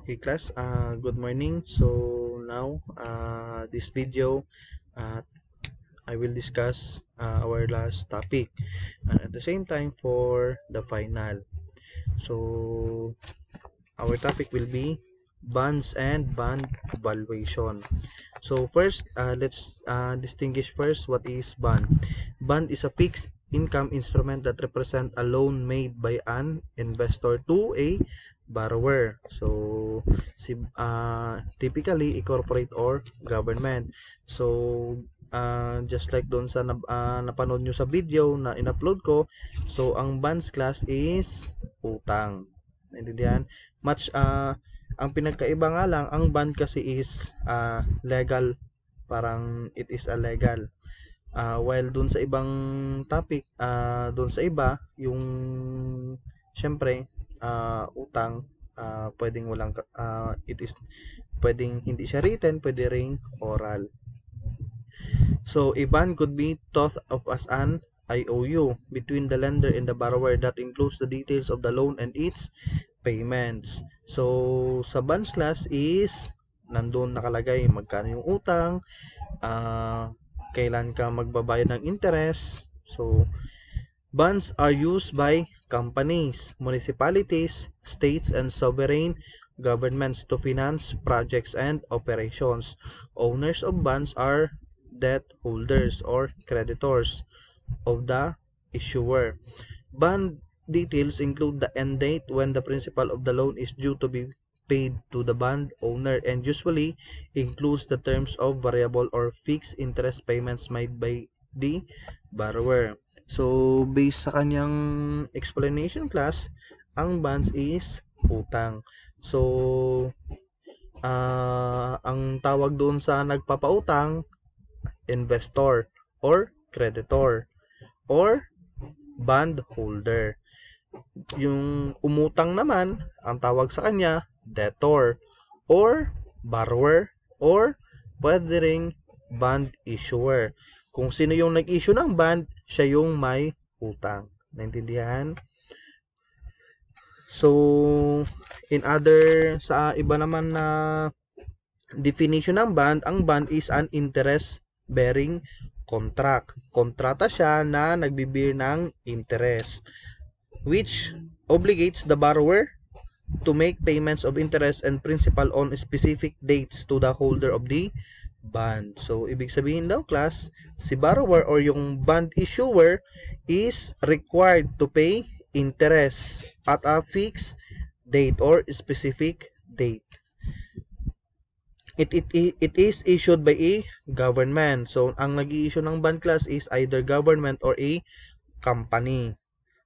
Okay class, good morning. So now this video uh, I will discuss our last topic and at the same time for the final. So our topic will be bonds and bond valuation. So first, let's distinguish first what is bond. Bond is a fixed income instrument that represent a loan made by an investor to a borrower. So typically a corporate or government. So just like doon sa napanood nyo sa video na in-upload ko, so ang bonds class is utang. Naintindihan? Ang pinagkaiba nga lang, ang bond kasi is legal, parang it is a legal. While dun sa ibang topic, dun sa iba, yung syempre, utang, pwedeng walang, pwedeng hindi siya written, pwede ring oral. So, a bond could be thought of as an IOU between the lender and the borrower that includes the details of the loan and its payments. So, sa bonds class is nandun nakalagay magkano yung utang, kailan ka magbabayad ng interest. So, bonds are used by companies, municipalities, states, and sovereign governments to finance projects and operations. Owners of bonds are debt holders or creditors of the issuer. Bond details include the end date when the principal of the loan is due to be paid to the bond owner and usually includes the terms of variable or fixed interest payments made by the borrower. So, based sa kanyang explanation class, ang bonds is utang. So, ang tawag doon sa nagpapautang, investor or creditor or bond holder. Yung umutang naman, ang tawag sa kanya, debtor or borrower or pwede ring bond issuer. Kung sino yung nag-issue ng bond, siya yung may utang. Naintindihan? So, sa iba naman na definition ng bond, ang bond is an interest-bearing contract. Kontrata siya na nagbibigay ng interest, which obligates the borrower to make payments of interest and principal on specific dates to the holder of the bond. So, ibig sabihin daw, class, si borrower or yung bond issuer is required to pay interest at a fixed date or specific date. It is issued by a government. So, ang nag-i-issue ng bond class is either government or a company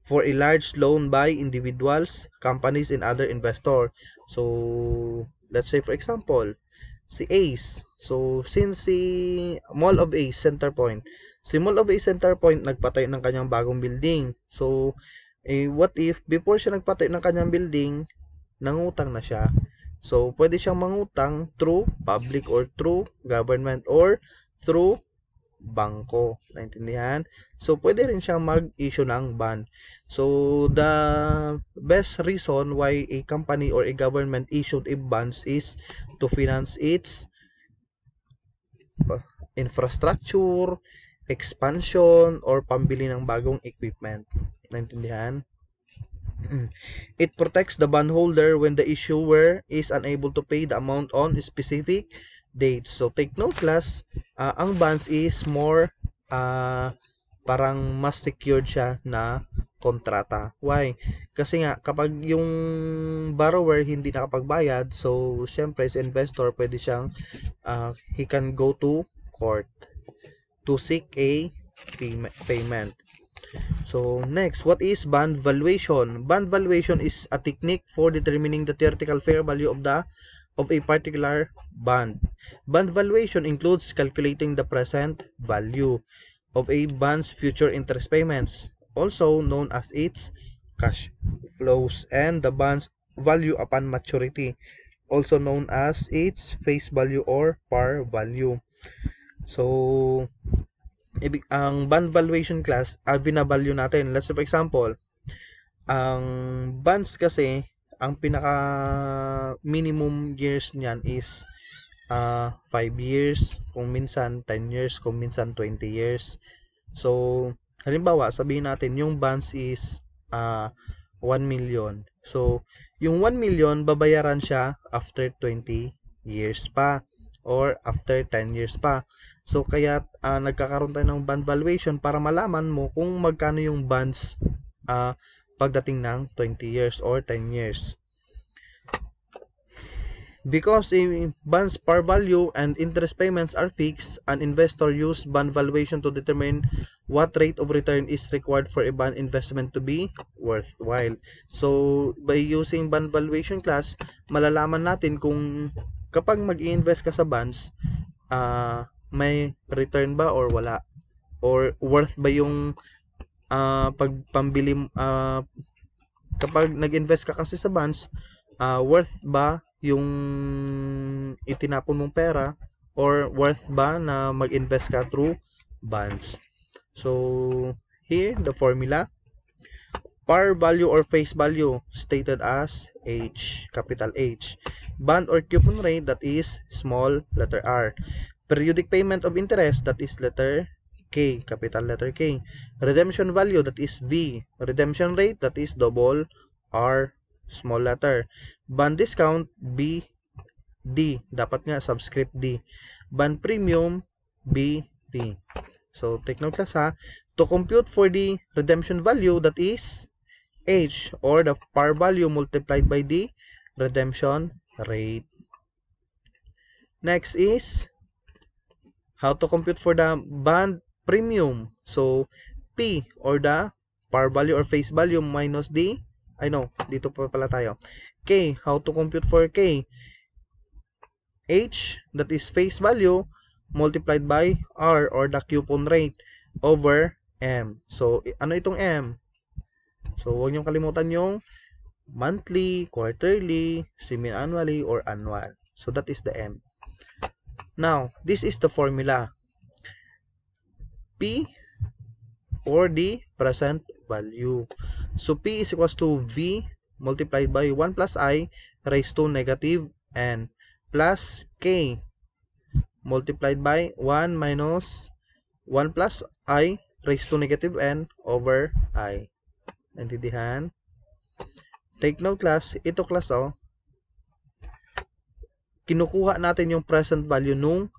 for a large loan by individuals, companies, and other investors. So, let's say for example, si Ace. So, since si Mall of Ace, Centerpoint. Si Mall of Ace, Centerpoint, nagpatay ng kanyang bagong building. So, what if, before siya nagpatay ng kanyang building, nangutang na siya. So, pwede siyang mangutang through public or through government or through bangko. Naintindihan? So, pwede rin siyang mag-issue ng bond. So, the best reason why a company or a government issued a bonds is to finance its infrastructure, expansion, or pambili ng bagong equipment. Naintindihan? It protects the bondholder when the issuer is unable to pay the amount on specific dates. So, take note class, ang bonds is more, parang mas secured siya na kontrata. Why? Kasi nga, kapag yung borrower hindi nakapagbayad, so, syempre, si investor, pwede siyang, he can go to court to seek a payment. So, next, what is bond valuation? Bond valuation is a technique for determining the theoretical fair value of a particular bond. Bond valuation includes calculating the present value of a bond's future interest payments, also known as its cash flows, and the bond's value upon maturity, also known as its face value or par value. So, ang bond valuation class, binavalue natin. Let's say for example, ang bonds kasi, ang pinaka minimum years niyan is 5 years, kung minsan 10 years, kung minsan 20 years. So, halimbawa, sabihin natin yung bonds is 1 million. So, yung 1 million, babayaran siya after 20 years pa or after 10 years pa. So, kaya nagkakaroon tayo ng bond valuation para malaman mo kung magkano yung bonds pagdating ng 20 years or 10 years. Because bonds par value and interest payments are fixed, an investor use bond valuation to determine what rate of return is required for a bond investment to be worthwhile. So, by using bond valuation class, malalaman natin kung kapag mag-i-invest ka sa bonds, may return ba or wala? Or worth ba yung pagpambili, kapag nag-invest ka kasi sa bonds, worth ba yung itinapon mong pera or worth ba na mag-invest ka through bonds? So, here, the formula. Par value or face value stated as H, capital H. Bond or coupon rate, that is small letter R. Periodic payment of interest, that is letter K, capital letter K. Redemption value, that is V. Redemption rate, that is double R, small letter. Bond discount, B, D. Dapat nga subscript D. Bond premium, B, D. So, take note class ha. To compute for the redemption value, that is H, or the par value multiplied by the redemption rate. Next is how to compute for the bond premium. So, P, or the par value or face value minus the, dito pa pala tayo. K, how to compute for K? H, that is face value, multiplied by R, or the coupon rate, over M. So, ano itong M? So, huwag niyong kalimutan yung monthly, quarterly, semi-annually, or annual. So, that is the M. Now, this is the formula. P, or the present value. So, P is equals to V multiplied by 1 plus I raised to negative N plus K multiplied by 1 minus 1 plus I raised to negative N over I. Naintindihan? Take note class, ito class kinukuha natin yung present value nung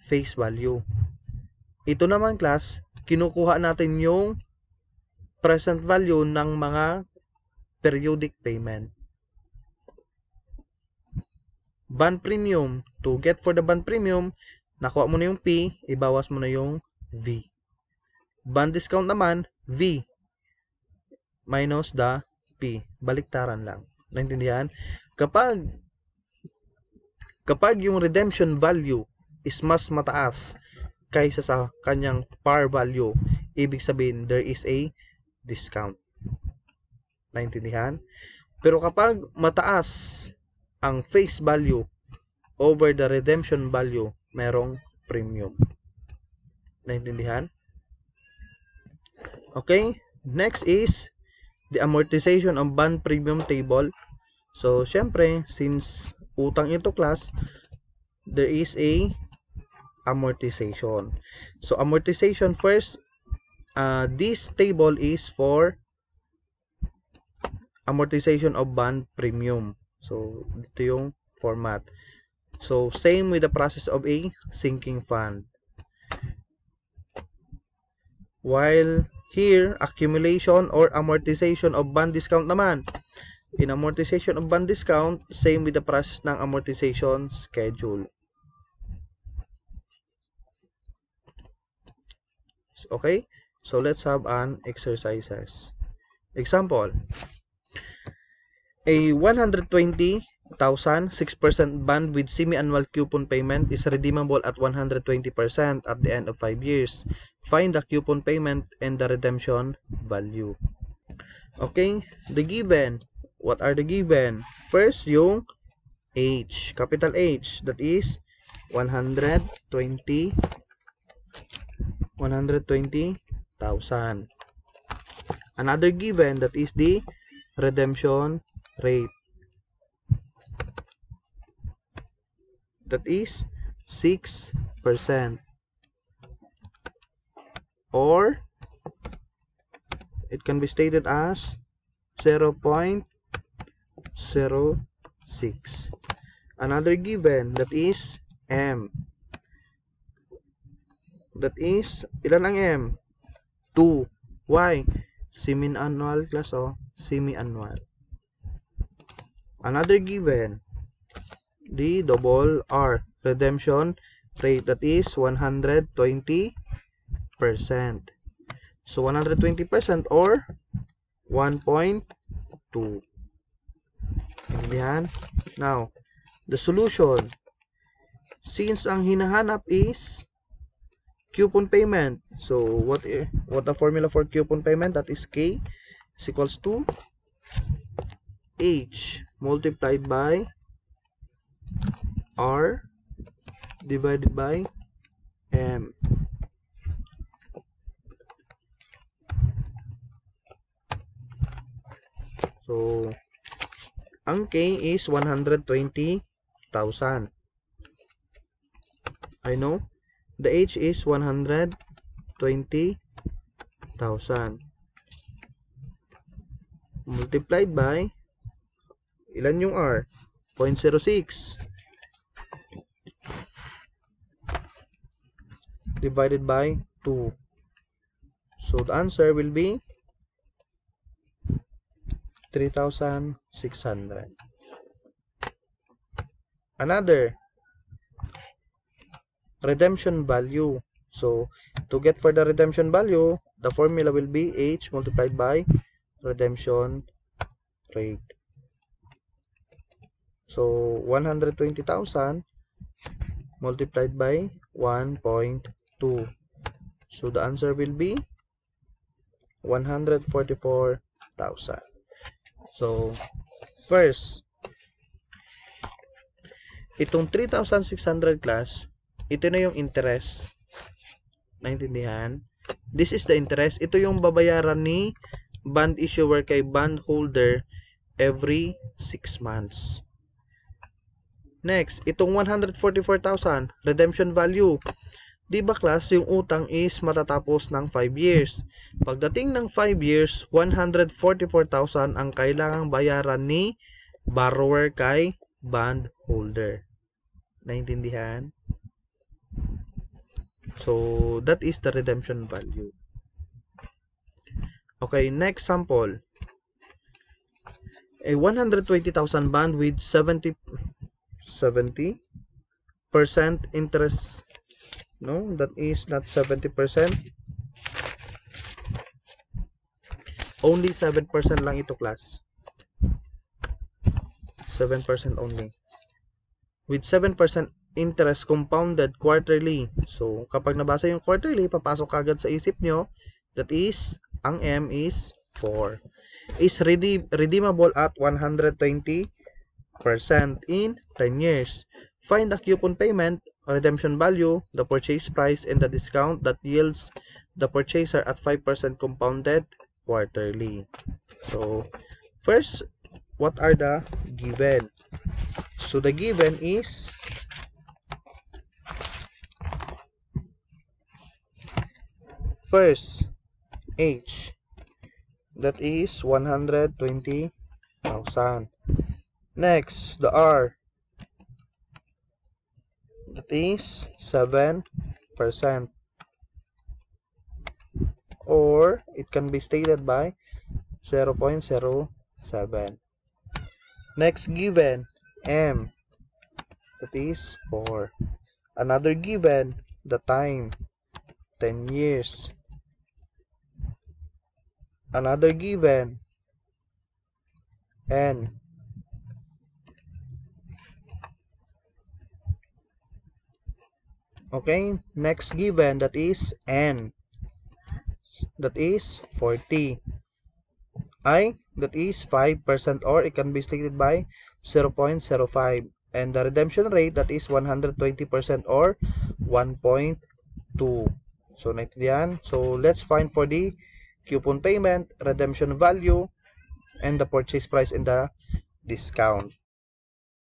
face value. Ito naman class, kinukuha natin yung present value ng mga periodic payment. Bond premium. To get for the bond premium, nakuha mo na yung P, ibawas mo na yung V. Bond discount naman, V minus the P. Baliktaran lang. Naintindihan? Kapag yung redemption value is mas mataas kaysa sa kanyang par value, ibig sabihin there is a discount. Naintindihan? Pero kapag mataas ang face value over the redemption value, merong premium. Naintindihan? Okay? Next is the amortization of bond premium table. So, syempre, since utang ito class, there is a amortization. So, amortization first, this table is for amortization of bond premium. So, dito yung format. So, same with the process of a sinking fund. While here, accumulation or amortization of bond discount naman. In amortization of bond discount, same with the process ng amortization schedule. Okay? So, let's have an exercises. Example. A 120,000 6% bond with semi-annual coupon payment is redeemable at 120% at the end of 5 years. Find the coupon payment and the redemption value. Okay? The given. What are the given? First, yung H. Capital H. That is 120,000. Another given, that is the redemption rate. That is 6%. Or it can be stated as 0.06. Another given, that is M. That is, ilan ang M? 2. Why? Semi-annual class o semi-annual. Another given, the double R, redemption rate, that is 120%. So 120% or 1.2. Ayan. Now, the solution. Since ang hinahanap is coupon payment, so what the formula for coupon payment? That is K is equals to H multiplied by R divided by M. So, ang K is 120,000. I know. The H is 120,000. Multiplied by, ilan yung R? 0.06. Divided by 2. So, the answer will be 3,600. Another, redemption value. So, to get for the redemption value, the formula will be H multiplied by redemption rate. So, 120,000 multiplied by 1.2. So, the answer will be 144,000. So, first, itong 3,600 class, ito na yung interest. Naintindihan? This is the interest. Ito yung babayaran ni bond issuer kay bond holder every 6 months. Next, itong 144,000 redemption value. Di ba class, yung utang is matatapos ng 5 years. Pagdating ng 5 years, 144,000 ang kailangang bayaran ni borrower kay bond holder. Naintindihan? So, that is the redemption value. Okay, next sample. A 120,000 bond with 70% interest. No, that is not 70%. Only 7% lang ito, class. 7% only. With 7% interest compounded quarterly. So, kapag nabasa yung quarterly, papasok agad sa isip nyo, that is, ang M is 4. Is redeemable at 120% in 10 years. Find the coupon payment, redemption value, the purchase price, and the discount that yields the purchaser at 5% compounded quarterly. So, first, what are the given? So, the given is first, H, that is 120,000. Next, the R, that is 7%. Or, it can be stated by 0.07. Next given, M, that is 4. Another given, the time, 10 years. Another given, N. Okay, next given, that is N. That is 40. I, that is 5%, or it can be stated by 0.05. And the redemption rate, that is 120% or 1.2. So, naintindihan? So, let's find for the coupon payment, redemption value, and the purchase price and the discount.